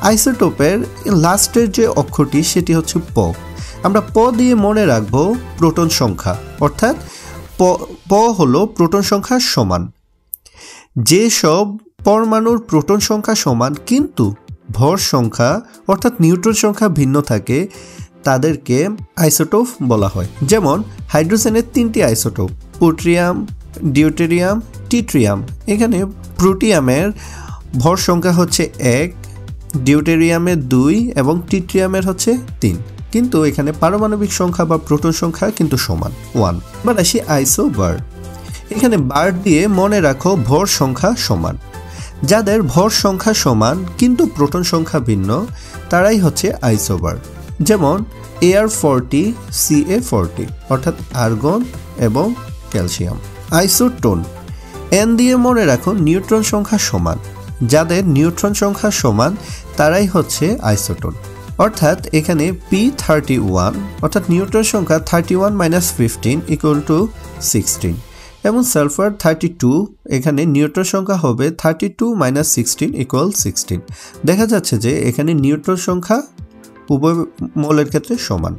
আইসোটোপের লাস্টের যে অক্ষরটি সেটি হচ্ছে প। আমরা প দিয়ে মনে রাখব প্রোটন সংখ্যা, অর্থাৎ প হলো প্রোটন সংখ্যার সমান। যেসব পরমাণুর প্রোটন সংখ্যা সমান কিন্তু ভর সংখ্যা অর্থাৎ নিউট্রন সংখ্যা ভিন্ন থাকে তাদেরকে আইসোটোপ বলা হয়। যেমন হাইড্রোজেনের 3টি আইসোটোপ, প্রোটিয়াম, ডিউটেরিয়াম, টিট্রিয়াম। এখানে প্রোটিয়ামের ভর সংখ্যা হচ্ছে 1, ডিউটেরিয়ামের 2 এবং টিট্রিয়ামের হচ্ছে 3, কিন্তু এখানে পারমাণবিক সংখ্যা বা প্রোটন সংখ্যা কিন্তু সমান 1। এবার আসি আইসোবার। এখানে বার দিয়ে মনে রাখো ভর সংখ্যা সমান। যাদের ভর সংখ্যা সমান কিন্তু প্রোটন সংখ্যা ভিন্ন তারাই হচ্ছে আইসোবার। যেমন Ar40 Ca40 অর্থাৎ আর্গন এবং ক্যালসিয়াম। আইসোটোন, N দিয়ে মনে রাখো নিউট্রন সংখ্যা সমান। যাদের নিউট্রন সংখ্যা সমান তারাই হচ্ছে আইসোটোন। অর্থাৎ এখানে P31 অর্থাৎ নিউট্রন সংখ্যা 31 - 15 = 16 এবং সালফার 32, এখানে নিউট্রন সংখ্যা হবে 32 - 16 = 16। দেখা যাচ্ছে যে এখানে নিউট্রন সংখ্যা উভয় মৌলের ক্ষেত্রে সমান।